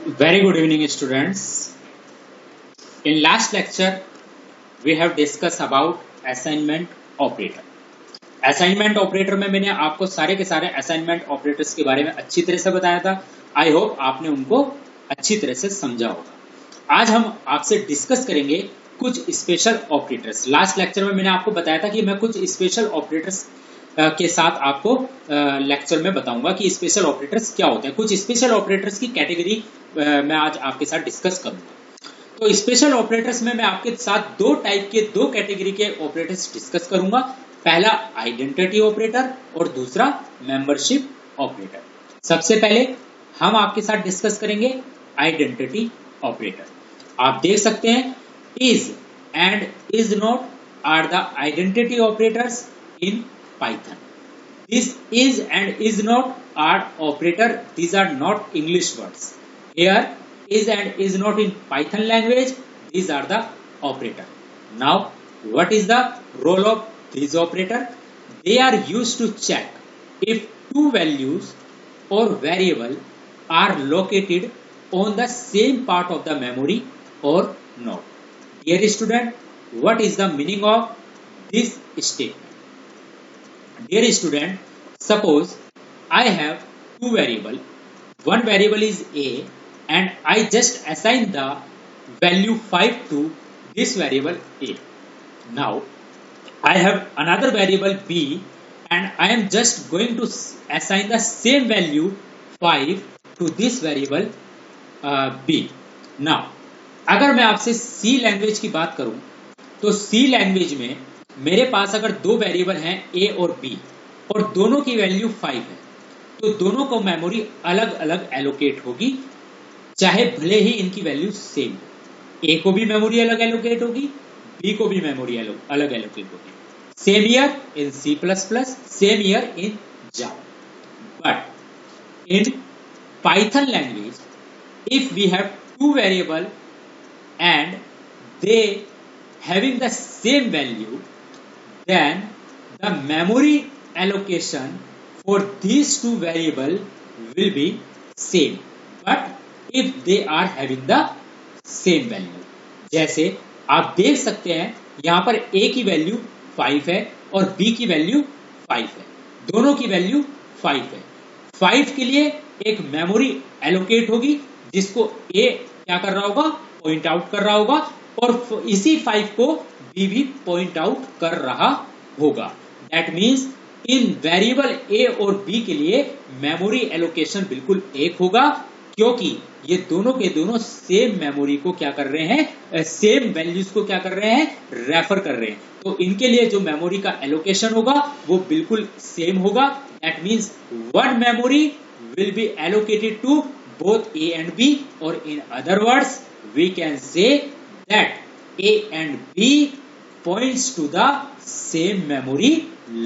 Very good evening, students. In last lecture, we have discussed about assignment operator. Assignment operator में मैंने आपको सारे के सारे असाइनमेंट ऑपरेटर्स के बारे में अच्छी तरह से बताया था। आई होप आपने उनको अच्छी तरह से समझा होगा। आज हम आपसे डिस्कस करेंगे कुछ स्पेशल ऑपरेटर्स। लास्ट लेक्चर में मैंने आपको बताया था कि मैं कुछ स्पेशल ऑपरेटर्स के साथ आपको लेक्चर में बताऊंगा कि स्पेशल ऑपरेटर्स क्या होते हैं। कुछ स्पेशल ऑपरेटर्स की कैटेगरी मैं आज आपके साथ डिस्कस करूंगा। तो स्पेशल ऑपरेटर्स में मैं आपके साथ दो कैटेगरी के ऑपरेटर्स डिस्कस करूंगा। पहला आइडेंटिटी ऑपरेटर और दूसरा मेंबरशिप ऑपरेटर। सबसे पहले हम आपके साथ डिस्कस करेंगे आइडेंटिटी ऑपरेटर। आप देख सकते हैं is and is not are the identity operators in Python. This is and is not are operator. These are not English words. Here is and is not in Python language. These are the operator. Now, what is the role of these operator? They are used to check if two values or variable are located on the same part of the memory or not. Dear student, what is the meaning of this statement? Dear student, suppose I have two variables. One variable is A and I just assign the value 5 to this variable A. Now I have another variable B and I am just going to assign the same value 5 to this variable B. Now अगर मैं आपसे C language की बात करूं तो C language में मेरे पास अगर दो वेरिएबल हैं A और B और दोनों की वैल्यू 5 है तो दोनों को मेमोरी अलग अलग एलोकेट होगी, चाहे भले ही इनकी वैल्यू सेम हो। A को भी मेमोरी अलग एलोकेट होगी, B को भी मेमोरी अलग एलोकेट होगी। Same year in C++, same year in Java। But in Python language, if we have two variable and they having the same value, then the memory allocation for these two variable will be same, but if they are having the same value। जैसे आप देख सकते हैं यहां पर A की value 5 है और B की वैल्यू 5 है, दोनों की वैल्यू 5 है। 5 के लिए एक मेमोरी एलोकेट होगी जिसको A क्या कर रहा होगा, पॉइंट आउट कर रहा होगा, और इसी 5 को B भी पॉइंट आउट कर रहा होगा। That means in variable A और B के लिए मेमोरी एलोकेशन बिल्कुल एक होगा, क्योंकि ये दोनों के दोनों सेम मेमोरी को क्या कर रहे हैं, सेम वैल्यूज को क्या कर रहे हैं, रेफर कर रहे हैं। तो इनके लिए जो मेमोरी का एलोकेशन होगा वो बिल्कुल सेम होगा। That means one memory will be allocated to both A and B, और in other words we can say that A and B points to the same memory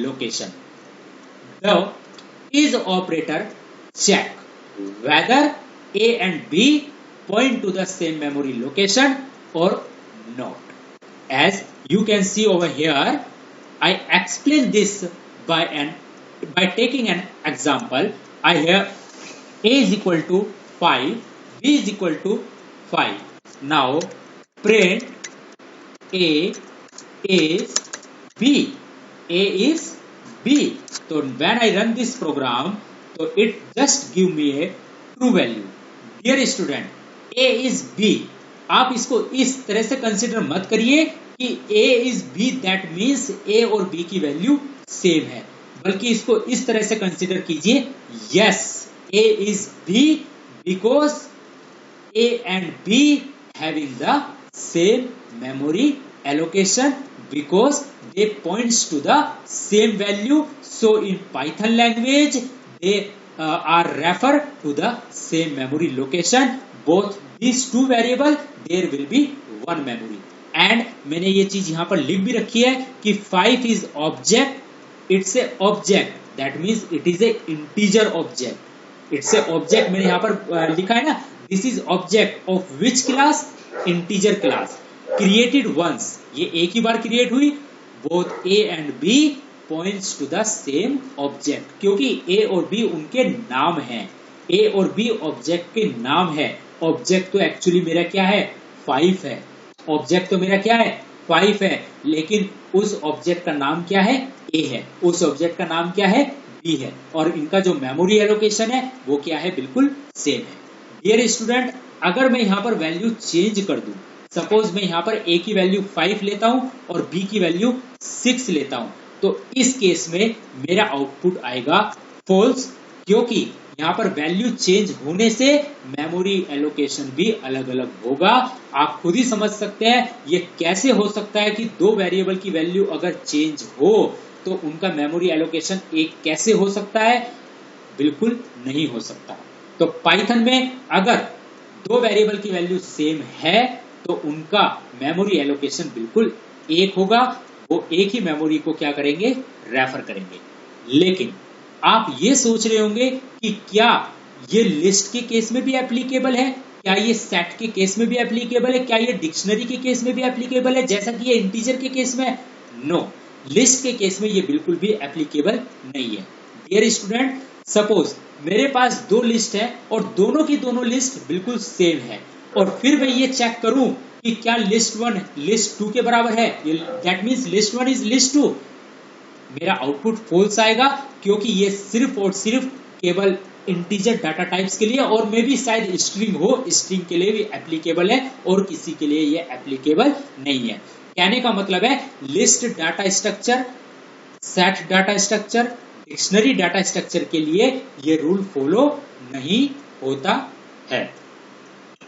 location. The is operator check whether A and B point to the same memory location or not. As you can see over here, I explain this by taking an example. I have A is equal to 5, B is equal to 5. Now print A is B. A is B. So when I run this program, so it just give me a true value. Dear student, A is B. आप इसको इस तरह से consider मत करिए कि A is B, that means A और B की वैल्यू सेम है, बल्कि इसको इस तरह से कंसिडर कीजिए, yes, A is B because A and B having the same memory allocation because they points to the same value. So in Python language they are refer to the same memory location. Both these two variable there will be one memory. And मैंने ये चीज यहाँ पर लिख भी रखी है कि 5 is object, it's a object, that means it is a integer object. It's a object मैंने यहाँ पर लिखा है ना, this is object of which class, integer class, created once, ये एक ही बार क्रिएट हुई। both A and B points to the same object, क्योंकि A और B उनके नाम हैं। ए और बी ऑब्जेक्ट के नाम है। ऑब्जेक्ट तो एक्चुअली मेरा क्या है, 5 है। ऑब्जेक्ट तो मेरा क्या है, 5 है, लेकिन उस ऑब्जेक्ट का नाम क्या है, ए है। उस ऑब्जेक्ट का नाम क्या है, बी है। और इनका जो मेमोरी एलोकेशन है वो क्या है, बिल्कुल सेम है। डियर स्टूडेंट, अगर मैं यहाँ पर वैल्यू चेंज कर दूं, सपोज मैं यहाँ पर ए की वैल्यू 5 लेता हूं और बी की वैल्यू 6 लेता हूं, तो इस केस में मेरा आउटपुट आएगा फॉल्स, क्योंकि यहाँ पर वैल्यू चेंज होने से मेमोरी एलोकेशन भी अलग अलग होगा। आप खुद ही समझ सकते हैं ये कैसे हो सकता है कि दो वेरिएबल की वैल्यू अगर चेंज हो तो उनका मेमोरी एलोकेशन एक कैसे हो सकता है, बिल्कुल नहीं हो सकता। तो पाइथन में अगर दो वेरिएबल की वैल्यू सेम है तो उनका मेमोरी एलोकेशन बिल्कुल एक होगा, वो एक ही मेमोरी को क्या करेंगे, रेफर करेंगे। लेकिन आप ये सोच रहे होंगे कि क्या ये लिस्ट के केस में भी एप्लीकेबल है, क्या ये सेट के केस में भी एप्लीकेबल है, क्या ये डिक्शनरी के केस में भी एप्लीकेबल है जैसा कि ये इंटीजर के केस में? नो, लिस्ट के केस में ये बिल्कुल भी एप्लीकेबल नहीं है। डियर स्टूडेंट, सपोज मेरे पास दो लिस्ट है और दोनों की दोनों लिस्ट बिल्कुल सेम है, और फिर मैं ये चेक करूं कि क्या लिस्ट 1 लिस्ट 2 के बराबर है, that means list 1 is list 2, मेरा आउटपुट फॉल्स आएगा, क्योंकि ये सिर्फ और सिर्फ केवल इंटीजर डाटा टाइप्स के लिए, और मे भी शायद स्ट्रिंग हो, स्ट्रिंग के लिए भी एप्लीकेबल है और किसी के लिए ये एप्लीकेबल नहीं है। कहने का मतलब है list data structure, set data structure, dictionary data structure के लिए ये रूल फॉलो नहीं होता है।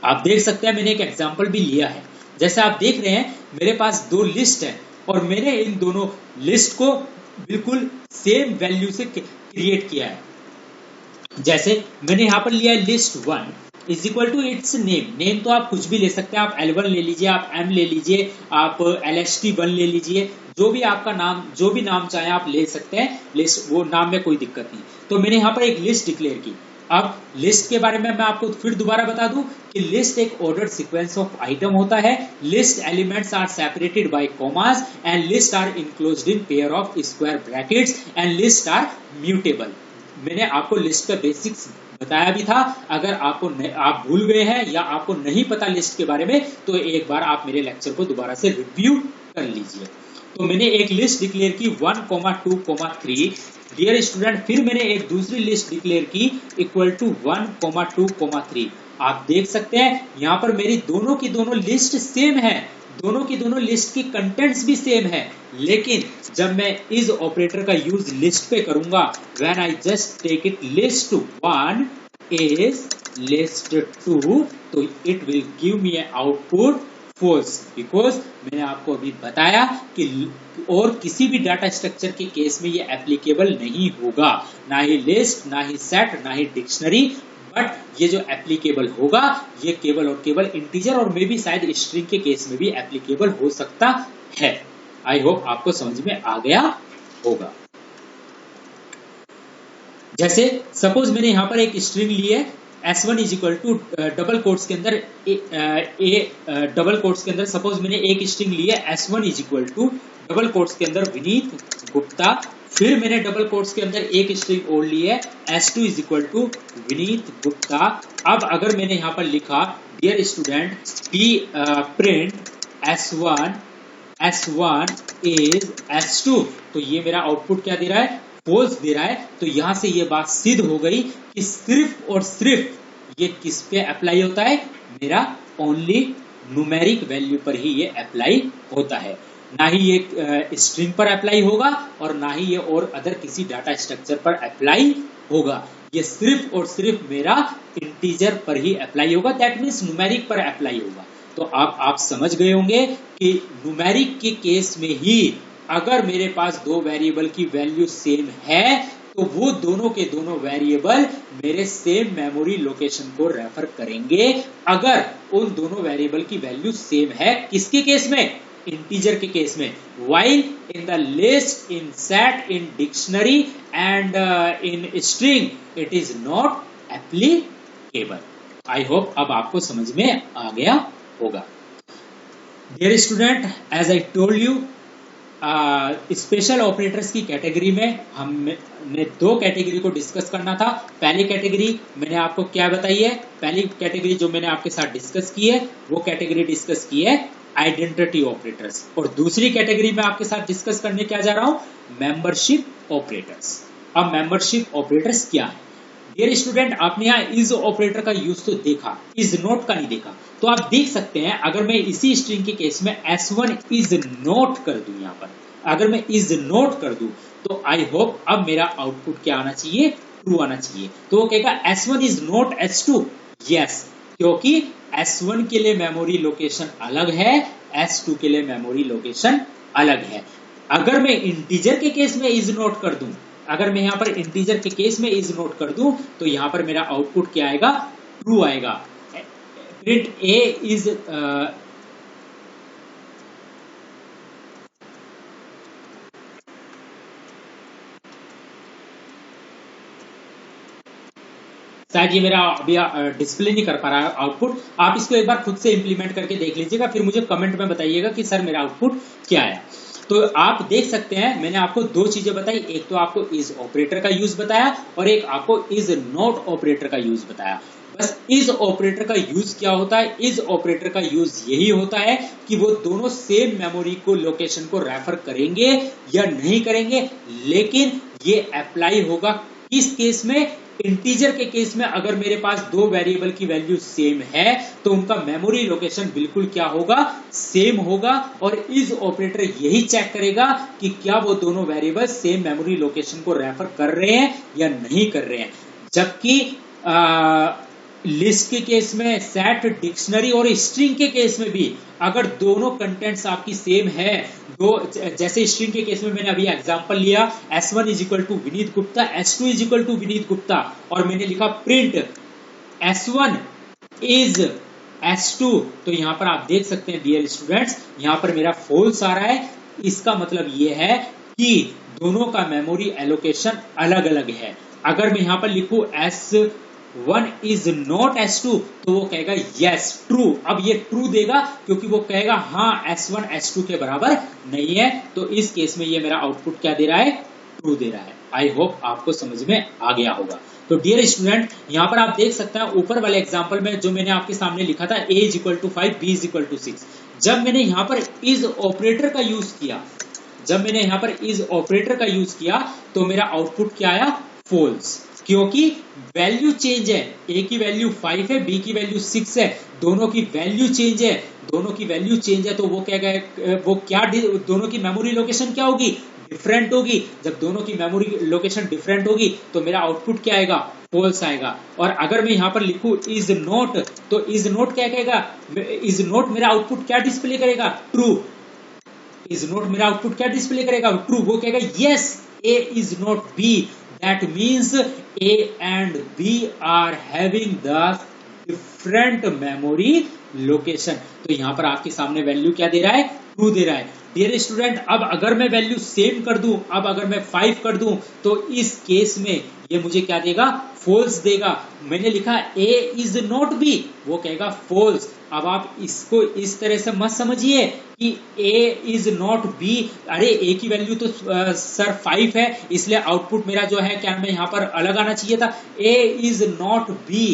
आप देख सकते हैं मैंने एक एग्जांपल भी लिया है। जैसे आप देख रहे हैं मेरे पास दो लिस्ट है और मैंने इन दोनों लिस्ट को बिल्कुल सेम वैल्यू से क्रिएट किया है। जैसे मैंने यहां पर लिया है list 1 is equal to its name. Name तो आप कुछ भी ले सकते हैं, आप L1 ले लीजिए, आप M ले लीजिए, आप LST1 ले लीजिए, जो भी आपका नाम, जो भी नाम चाहे आप ले सकते हैं, लिस्ट वो नाम में कोई दिक्कत नहीं। तो मैंने यहाँ पर एक लिस्ट डिक्लेयर की। अब लिस्ट के बारे में मैं आपको फिर दोबारा बता दूं कि लिस्ट एक ऑर्डर्ड सीक्वेंस ऑफ आइटम होता है। List elements are separated by commas and list are enclosed in pair of square brackets and list are mutable. मैंने आपको लिस्ट का बेसिक्स बताया भी था। अगर आप भूल गए हैं या आपको नहीं पता लिस्ट के बारे में, तो एक बार आप मेरे लेक्चर को दोबारा से रिव्यू कर लीजिए। तो मैंने एक लिस्ट डिक्लेयर की 1, 2, 3। डियर स्टूडेंट, फिर मैंने एक दूसरी लिस्ट डिक्लेयर की इक्वल टू 1, 2, 3। आप देख सकते हैं यहाँ पर मेरी दोनों की दोनों लिस्ट सेम है, दोनों की दोनों लिस्ट की कंटेंट्स भी सेम है, लेकिन जब मैं इस ऑपरेटर का यूज लिस्ट पे करूंगा, when I just take it list 1 is list 2, तो it will give me output false, because मैंने आपको अभी बताया कि और किसी भी डाटा स्ट्रक्चर के केस में ये एप्लीकेबल नहीं होगा, ना ही लिस्ट, ना ही सेट, ना ही डिक्शनरी, बट ये जो एप्लीकेबल होगा ये केवल और केवल इंटीजर और मे भी शायद स्ट्रिंग के केस में भी एप्लीकेबल हो सकता है। आई होप आपको समझ में आ गया होगा। जैसे सपोज मैंने यहां पर एक स्ट्रिंग ली है S1 is equal to double quotes के अंदर डबल कोट्स के अंदर सपोज मैंने एक स्ट्रिंग ली है S1 is equal to double quotes के अंदर विनीत गुप्ता। फिर मैंने डबल कोट्स के अंदर एक स्ट्रिंग और ली है S2 is equal to Vineet Gupta. अब अगर मैंने यहां पर लिखा dear student print S1 is S2, तो ये मेरा आउटपुट क्या दे रहा है, फॉल्स दे रहा है। तो यहां से ये बात सिद्ध हो गई कि सिर्फ और सिर्फ ये किस पे अप्लाई होता है, मेरा ओनली न्यूमेरिक वैल्यू पर ही ये अप्लाई होता है, ना ही ये स्ट्रिंग पर अप्लाई होगा और ना ही ये और अदर किसी डाटा स्ट्रक्चर पर अप्लाई होगा। ये सिर्फ और सिर्फ मेरा इंटीजर पर ही अप्लाई होगा, दैट मीन्स न्यूमेरिक पर अप्लाई होगा। तो आप समझ गए होंगे कि न्यूमेरिक के केस में ही अगर मेरे पास दो वेरिएबल की वैल्यू सेम है तो वो दोनों के दोनों वेरिएबल मेरे सेम मेमोरी लोकेशन को रेफर करेंगे, अगर उन दोनों वेरिएबल की वैल्यू सेम है। किसके केस में, इंटीजर के केस में। while in the list, in set, in dictionary and in string it is not applicable. I hope अब आपको समझ में आ गया होगा। Dear student, as I told you special operators की कैटेगरी में हमने दो कैटेगरी को डिस्कस करना था। पहली कैटेगरी मैंने आपको क्या बताई है, पहली कैटेगरी जो मैंने आपके साथ डिस्कस की है वो कैटेगरी डिस्कस की है आइडेंटिटी ऑपरेटर्स, और दूसरी कैटेगरी में आपके साथ डिस्कस करने क्या जा रहा हूं, मेंबरशिप ऑपरेटर्स। अब मेंबरशिप ऑपरेटर्स क्या है? डियर स्टूडेंट, आपने यहाँ इज ऑपरेटर का यूज तो देखा, इज नॉट का नहीं देखा। तो आप देख सकते हैं अगर मैं इसी स्ट्रिंग के केस में S1 इज नॉट कर दूं, यहाँ पर अगर मैं इज नॉट कर दूं तो आई होप अब मेरा आउटपुट क्या आना चाहिए, ट्रू आना चाहिए। तो वो कहेगा S1 is not S2, yes, क्योंकि S1 के लिए मेमोरी लोकेशन अलग है, S2 के लिए मेमोरी लोकेशन अलग है। अगर मैं इंटीजर के केस में इज नोट कर दूं, अगर मैं यहां पर इंटीजर के केस में इज नोट कर दूं तो यहां पर मेरा आउटपुट क्या आएगा, ट्रू आएगा। प्रिंट ए इज शायद ये मेरा अभी डिस्प्ले नहीं कर पा रहा है आउटपुट, आप इसको एक बार खुद से इंप्लीमेंट करके देख लीजिएगा, फिर मुझे कमेंट में बताइएगा कि सर मेरा आउटपुट क्या आया। तो आप देख सकते हैं मैंने आपको दो चीजें बताई, एक तो आपको इज ऑपरेटर का यूज बताया और एक आपको इज नॉट ऑपरेटर का यूज बताया। बस इज ऑपरेटर का यूज क्या होता है, इज ऑपरेटर का यूज यही होता है कि वो दोनों सेम मेमोरी को लोकेशन को रेफर करेंगे या नहीं करेंगे, लेकिन ये अप्लाई होगा किस केस में, इंटीजर के केस में। अगर मेरे पास दो वेरिएबल की वैल्यू सेम है तो उनका मेमोरी लोकेशन बिल्कुल क्या होगा, सेम होगा, और इज ऑपरेटर यही चेक करेगा कि क्या वो दोनों वेरिएबल सेम मेमोरी लोकेशन को रेफर कर रहे हैं या नहीं कर रहे हैं। जबकि लिस्ट के केस में, सेट, डिक्शनरी और स्ट्रिंग के केस में भी अगर दोनों कंटेंट्स आपकी सेम है, दो जैसे स्ट्रिंग के केस में मैंने अभी एग्जांपल लिया S1 is equal to Vineet Gupta, S2 is equal to Vineet Gupta, और मैंने लिखा प्रिंट S1 इज S2, तो यहां पर आप देख सकते हैं डियर स्टूडेंट्स यहां पर मेरा फॉल्स आ रहा है। इसका मतलब यह है कि दोनों का मेमोरी एलोकेशन अलग अलग है। अगर मैं यहां पर लिखूं S1 इज नॉट S2 तो वो कहेगा यस ट्रू। अब ये ट्रू देगा क्योंकि वो कहेगा हाँ S1 S2 के बराबर नहीं है। तो इस केस में ये मेरा आउटपुट क्या दे रहा है, ट्रू दे रहा है। आई होप आपको समझ में आ गया होगा। तो डियर स्टूडेंट यहां पर आप देख सकते हैं ऊपर वाले एग्जांपल में जो मैंने आपके सामने लिखा था a is equal to 5 b is equal to 6, जब मैंने यहां पर इज ऑपरेटर का यूज किया, जब मैंने यहां पर इज ऑपरेटर का यूज किया तो मेरा आउटपुट क्या आया, फॉल्स, क्योंकि वैल्यू चेंज है। a की वैल्यू 5 है, b की वैल्यू 6 है, दोनों की वैल्यू चेंज है, दोनों की वैल्यू चेंज है तो वो क्या दोनों की मेमोरी लोकेशन क्या होगी, डिफरेंट होगी। जब दोनों की मेमोरी लोकेशन डिफरेंट होगी तो मेरा आउटपुट क्या आएगा, फॉल्स आएगा। और अगर मैं यहां पर लिखूं इज नॉट, तो इज नॉट क्या कहेगा, इज नॉट मेरा आउटपुट क्या डिस्प्ले करेगा, ट्रू। इज नॉट मेरा आउटपुट क्या डिस्प्ले करेगा, ट्रू। वो कहेगा yes a is not b, that means A and B are having the different memory location। तो यहां पर आपके सामने वैल्यू क्या दे रहा है, ट्रू दे रहा है। डियर स्टूडेंट अब अगर मैं वैल्यू सेम कर दूं, अब अगर मैं 5 कर दूं तो इस केस में ये मुझे क्या देगा, फॉल्स देगा। मैंने लिखा A इज नॉट B, वो कहेगा फॉल्स। अब आप इसको इस तरह से मत समझिए कि A इज नॉट B, अरे A की वैल्यू तो सर 5 है इसलिए आउटपुट मेरा जो है क्या मैं यहाँ पर अलग आना चाहिए था, A इज नॉट B।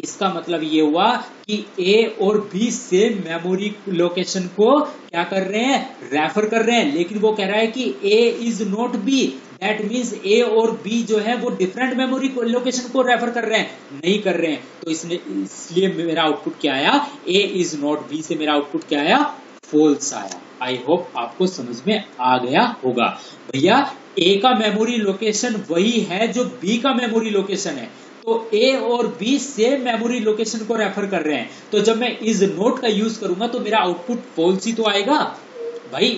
इसका मतलब ये हुआ कि A और B सेम मेमोरी लोकेशन को क्या कर रहे हैं, रेफर कर रहे हैं, लेकिन वो कह रहा है कि A is not B, that means A और B जो है वो डिफरेंट मेमोरी लोकेशन को रेफर कर रहे हैं, नहीं कर रहे हैं। तो इसलिए मेरा आउटपुट क्या आया, A इज नॉट B से मेरा आउटपुट क्या आया, फॉल्स आया। आई होप आपको समझ में आ गया होगा। भैया A का मेमोरी लोकेशन वही है जो B का मेमोरी लोकेशन है, तो A और B सेम मेमोरी लोकेशन को रेफर कर रहे हैं। तो जब मैं इज नोट का यूज करूंगा तो मेरा आउटपुट फॉल्स ही तो आएगा। भाई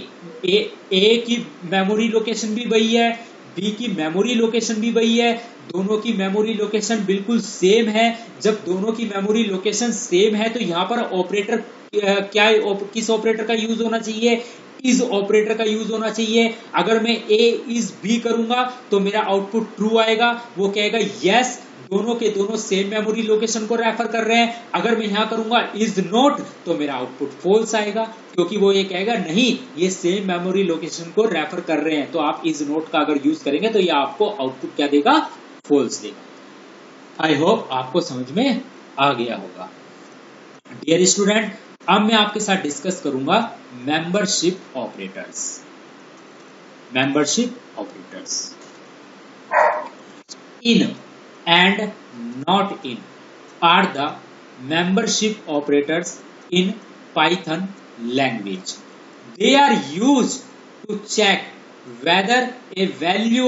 A की मेमोरी लोकेशन भी वही है, B की मेमोरी लोकेशन भी वही है, दोनों की मेमोरी लोकेशन बिल्कुल सेम है। जब दोनों की मेमोरी लोकेशन सेम है तो यहाँ पर ऑपरेटर क्या किस ऑपरेटर का यूज होना चाहिए, इज ऑपरेटर का यूज होना चाहिए। अगर मैं A इज B करूंगा तो मेरा आउटपुट ट्रू आएगा। वो कहेगा यस दोनों के दोनों सेम मेमोरी लोकेशन को रेफर कर रहे हैं। अगर मैं यहाँ करूंगा इज नॉट तो मेरा आउटपुट फॉल्स आएगा, क्योंकि वो ये कहेगा नहीं ये सेम मेमोरी लोकेशन को रेफर कर रहे हैं। तो आप इज नॉट का अगर यूज करेंगे तो ये आपको आउटपुट क्या देगा, फॉल्स देगा। आई होप आपको समझ में आ गया होगा। डियर स्टूडेंट, अब मैं आपके साथ डिस्कस करूंगा membership operators. Membership operators in and not in are the membership operators in Python language. They are used to check whether a value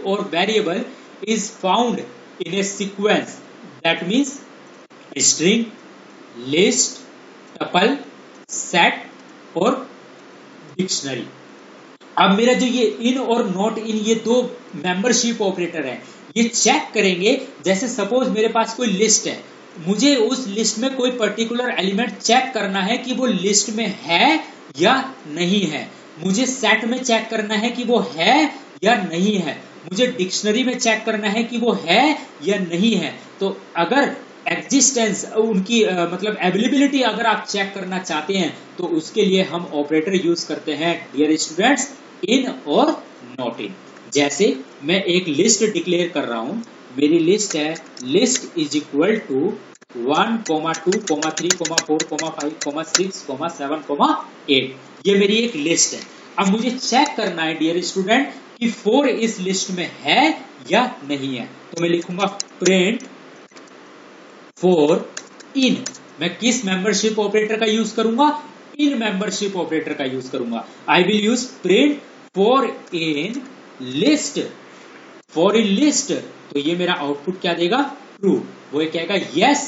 or variable is found in a sequence. That means string, list, tuple, set और dictionary. अब मेरा जो ये इन और not in ये दो membership operator है, ये चेक करेंगे। जैसे सपोज मेरे पास कोई लिस्ट है, मुझे उस लिस्ट में कोई पर्टिकुलर एलिमेंट चेक करना है कि वो लिस्ट में है या नहीं है। मुझे सेट में चेक करना है कि वो है या नहीं है। मुझे डिक्शनरी में चेक करना है कि वो है या नहीं है। तो अगर एग्जिस्टेंस उनकी मतलब अवेलेबिलिटी अगर आप चेक करना चाहते हैं तो उसके लिए हम ऑपरेटर यूज करते हैं डियर स्टूडेंट्स, इन और नॉट इन। जैसे मैं एक लिस्ट डिक्लेयर कर रहा हूं, मेरी लिस्ट है लिस्ट इज इक्वल टू 1, 2, 3, 4, 5, 6, 7, 8। ये मेरी एक लिस्ट है। अब मुझे चेक करना है डियर स्टूडेंट कि 4 इस लिस्ट में है या नहीं है। तो मैं लिखूंगा प्रिंट 4 इन। मैं किस मेंबरशिप ऑपरेटर का यूज करूंगा, इन मेंबरशिप ऑपरेटर का यूज करूंगा। I will use print 4 in list, 4 in list. तो ये मेरा आउटपुट क्या देगा, ट्रू। वो ये कहेगा yes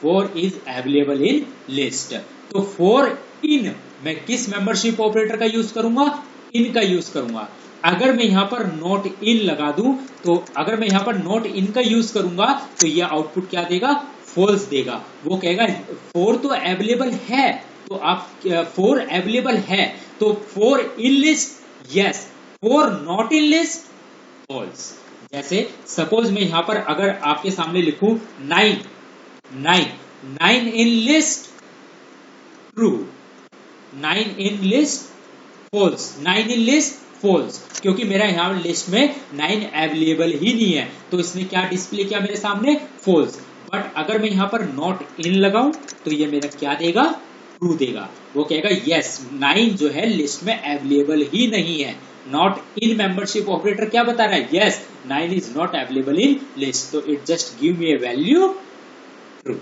4 is available in list. तो 4 इन मैं किस मेंबरशिप ऑपरेटर का यूज करूंगा, इन का यूज करूंगा। अगर मैं यहां पर नॉट इन लगा दूं, तो अगर मैं यहां पर नॉट इन का यूज करूंगा तो ये आउटपुट क्या देगा, फॉल्स देगा। वो कहेगा 4 तो अवेलेबल है, तो आप 4 अवेलेबल है तो 4 in list yes, 4 not in list false. जैसे सपोज मैं यहां पर अगर आपके सामने लिखूं 9 in list true, 9 in list false, 9 in list false, क्योंकि मेरा यहां लिस्ट में 9 अवेलेबल ही नहीं है। तो इसने क्या डिस्प्ले किया मेरे सामने, फॉल्स। बट अगर मैं यहां पर नॉट इन लगाऊं तो ये मेरा क्या देगा, ट्रू देगा। वो कहेगा यस 9 जो है लिस्ट में अवेलेबल ही नहीं है। नॉट इन मेंबरशिप ऑपरेटर क्या बता रहा है, yes 9 is not available in list, तो it just give me a value true.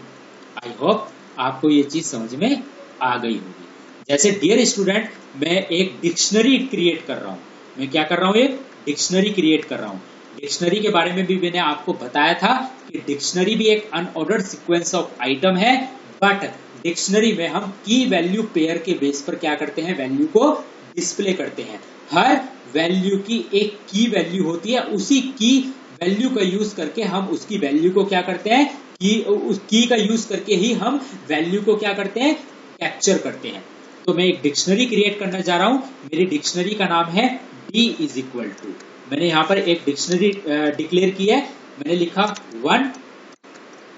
I hope आपको ये चीज समझ में आ गई होगी। जैसे डियर स्टूडेंट, मैं एक डिक्शनरी क्रिएट कर रहा हूं। मैं क्या कर रहा हूं, एक डिक्शनरी क्रिएट कर रहा हूं। डिक्शनरी के बारे में भी मैंने आपको बताया था कि डिक्शनरी भी एक अनऑर्डर्ड सीक्वेंस ऑफ आइटम है। बट डिक्शनरी में हम की वैल्यू पेयर के बेस पर क्या करते हैं, वैल्यू को डिस्प्ले करते हैं। हर वैल्यू की एक की वैल्यू होती है, उसी की वैल्यू का यूज करके हम उसकी वैल्यू को क्या करते हैं, कि उस की का यूज करके ही हम वैल्यू को क्या करते हैं, कैप्चर करते हैं। तो मैं एक डिक्शनरी क्रिएट करना जा रहा हूं। मेरी डिक्शनरी का नाम है d इज इक्वल टू, मैंने यहां पर एक डिक्शनरी डिक्लेयर की है। मैंने लिखा 1,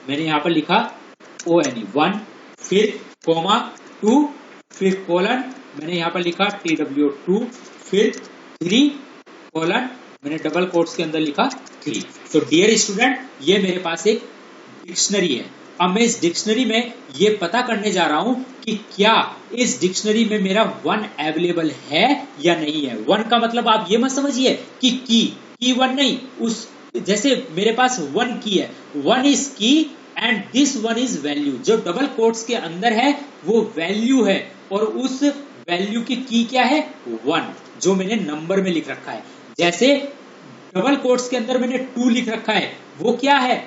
मैंने यहां पर लिखा ONE 1, फिर कोमा 2, फिर कोलन, मैंने यहां पर लिखा TW2, फिर 3 कोलन, मैंने डबल कोट्स के अंदर लिखा 3। तो डियर स्टूडेंट, ये मेरे पास एक डिक्शनरी है। अब मैं इस डिक्शनरी में ये पता करने जा रहा हूं कि क्या इस डिक्शनरी में मेरा 1 अवेलेबल है या नहीं है। 1 का मतलब आप ये मत समझिए कि की 1 नहीं, उस जैसे मेरे पास 1 की है, 1 इज की एंड दिस 1 इज वैल्यू। जो डबल कोट्स के अंदर है वो वैल्यू है और उस वैल्यू की क्या है, 1, जो मैंने नंबर में लिख रखा है। जैसे डबल कोट्स के अंदर मैंने 2 लिख रखा है, वो क्या है,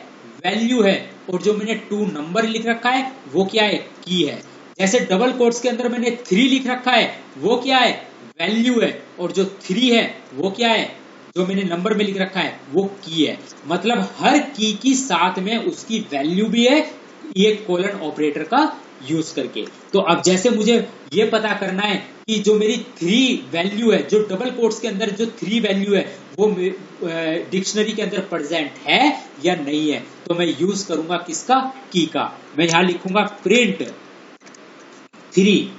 वैल्यू है, और जो मैंने 2 नंबर लिख रखा है वो क्या है, की है। जैसे डबल कोट्स के अंदर मैंने 3 लिख रखा है, वो क्या है, वैल्यू है, और जो 3 है वो क्या है, जो मैंने नंबर में लिख रखा है वो की है। मतलब हर की साथ में उसकी वैल्यू भी है, ये कोलन ऑपरेटर का यूज करके। तो अब जैसे मुझे ये पता करना है कि जो मेरी 3 वैल्यू है, जो डबल कोट्स के अंदर जो 3 वैल्यू है वो डिक्शनरी के अंदर प्रेजेंट है या नहीं है, तो मैं यूज करूंगा किसका, की का। मैं यहां लिखूंगा प्रिंट 3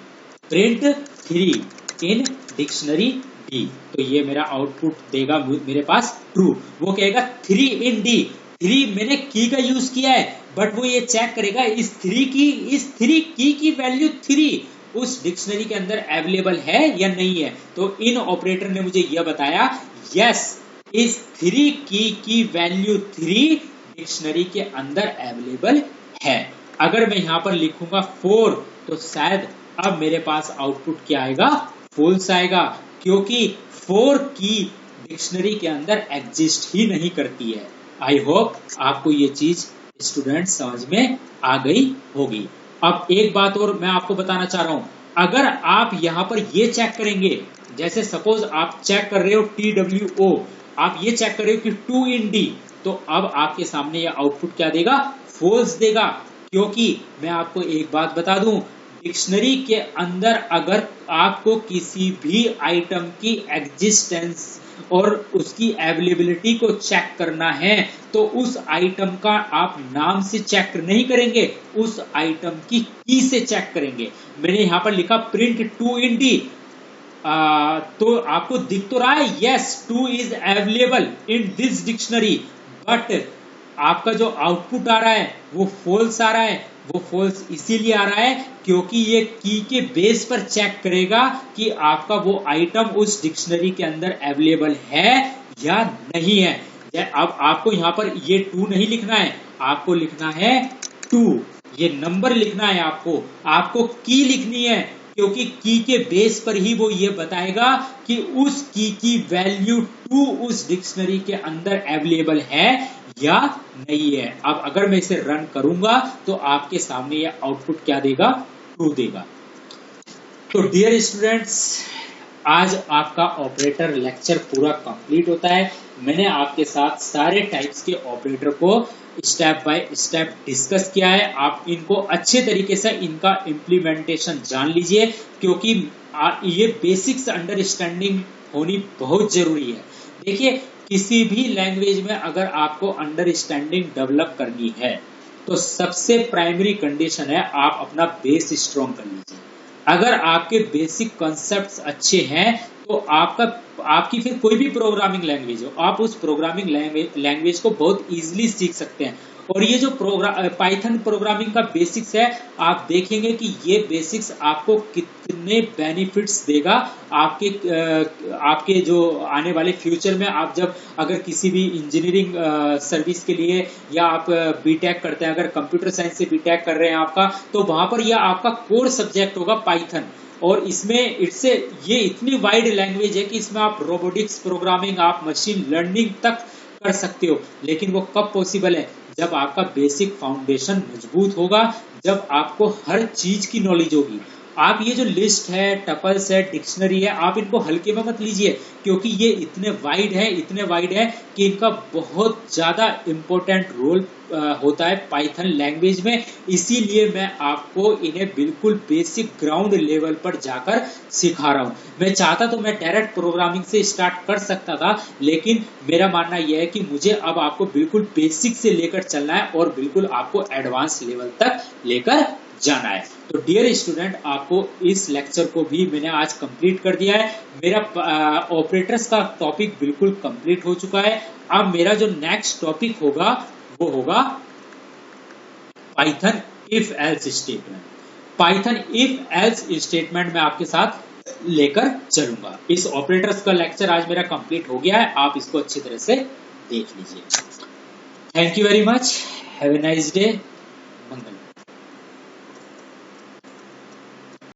इन डिक्शनरी डी, तो ये मेरा आउटपुट देगा मेरे पास ट्रू। वो कहेगा 3 इन डी, 3 मैंने की का यूज किया है, बट वो ये चेक करेगा इस 3 की वैल्यू 3 उस डिक्शनरी के अंदर अवेलेबल है या नहीं है। तो इन ऑपरेटर ने मुझे यह बताया यस, इस 3 की वैल्यू 3 डिक्शनरी के अंदर अवेलेबल है। अगर मैं यहां पर लिखूंगा 4 तो शायद अब मेरे पास आउटपुट क्या आएगा, फॉल्स आएगा, क्योंकि 4 की डिक्शनरी के अंदर एग्जिस्ट ही नहीं करती है। आई होप आपको ये चीज स्टूडेंट समझ में आ गई होगी। अब एक बात और मैं आपको बताना चाह रहा हूं, अगर आप यहां पर ये चेक करेंगे, जैसे सपोज आप चेक कर रहे हो TWO, आप ये चेक कर रहे हो कि 2 इन डी, तो अब आपके सामने ये आउटपुट क्या देगा, फॉल्स देगा। क्योंकि मैं आपको एक बात बता दूं, डिक्शनरी के अंदर अगर आपको किसी भी आइटम की एग्जिस्टेंस और उसकी अवेलेबिलिटी को चेक करना है, तो उस आइटम का आप नाम से चेक नहीं करेंगे, उस आइटम की से चेक करेंगे। मैंने यहां पर लिखा प्रिंट 2 इन डी, तो आपको दिख तो रहा है yes 2 is available in this dictionary, but आपका जो आउटपुट आ रहा है वो फॉल्स आ रहा है। वो फॉल्स इसीलिए आ रहा है क्योंकि ये की के बेस पर चेक करेगा कि आपका वो आइटम उस डिक्शनरी के अंदर अवेलेबल है या नहीं है। अब आपको यहां पर ये 2 नहीं लिखना है, आपको लिखना है 2, ये नंबर लिखना है, आपको की लिखनी है, क्योंकि की के बेस पर ही वो ये बताएगा कि उस की वैल्यू 2 उस डिक्शनरी के अंदर अवेलेबल है या नहीं है। अब अगर मैं इसे रन करूंगा तो आपके सामने ये आउटपुट क्या देगा, ट्रू देगा। तो डियर स्टूडेंट्स, आज आपका ऑपरेटर लेक्चर पूरा कंप्लीट होता है। मैंने आपके साथ सारे टाइप्स के ऑपरेटर को स्टेप बाय स्टेप डिस्कस किया है। आप इनको अच्छे तरीके से इनका इम्प्लीमेंटेशन जान लीजिए, क्योंकि ये बेसिक्स अंडरस्टैंडिंग होनी बहुत जरूरी है। देखिए, किसी भी लैंग्वेज में अगर आपको अंडरस्टैंडिंग डेवलप करनी है तो सबसे प्राइमरी कंडीशन है आप अपना बेस स्ट्रॉन्ग कर लीजिए। अगर आपके बेसिक कॉन्सेप्ट्स अच्छे हैं तो आपकी फिर कोई भी प्रोग्रामिंग लैंग्वेज हो, आप उस प्रोग्रामिंग लैंग्वेज को बहुत इजीली सीख सकते हैं। और ये जो पाइथन प्रोग्रामिंग का बेसिक्स है, आप देखेंगे कि ये बेसिक्स आपको कितने बेनिफिट्स देगा आपके जो आने वाले फ्यूचर में। आप जब अगर किसी भी इंजीनियरिंग सर्विस के लिए, या आप बीटेक करते हैं, अगर कंप्यूटर साइंस से बीटेक कर रहे हैं आपका, तो वहां पर यह आपका कोर सब्जेक्ट होगा पाइथन। और इसमें ये इतनी वाइड लैंग्वेज है कि इसमें आप रोबोटिक्स प्रोग्रामिंग, आप मशीन लर्निंग तक कर सकते हो। लेकिन वो कब पॉसिबल है, जब आपका बेसिक फाउंडेशन मजबूत होगा, जब आपको हर चीज की नॉलेज होगी। आप ये जो लिस्ट है, टपल्स है, डिक्शनरी है, आप इनको हल्के में मत लीजिए, क्योंकि ये इतने वाइड है कि इनका बहुत ज्यादा इंपॉर्टेंट रोल होता है पाइथन लैंग्वेज में। इसीलिए मैं आपको इन्हें बिल्कुल बेसिक ग्राउंड लेवल पर जाकर सिखा रहा हूं। मैं चाहता तो मैं डायरेक्ट प्रोग्रामिंग से स्टार्ट कर सकता था, लेकिन मेरा मानना यह है कि मुझे अब आपको बिल्कुल बेसिक से लेकर चलना है और बिल्कुल आपको एडवांस लेवल तक लेकर जाना है। तो डियर स्टूडेंट, आपको इस लेक्चर को भी मैंने आज कंप्लीट कर दिया है। मेरा ऑपरेटर्स का टॉपिक बिल्कुल कंप्लीट हो चुका है। अब मेरा जो नेक्स्ट टॉपिक होगा वो होगा Python if else statement. Python if else statement में आपके साथ लेकर चलूंगा। इस ऑपरेटर्स का लेक्चर आज मेरा कंप्लीट हो गया है, आप इसको अच्छी तरह से देख लीजिए। Thank you very much, have a nice day.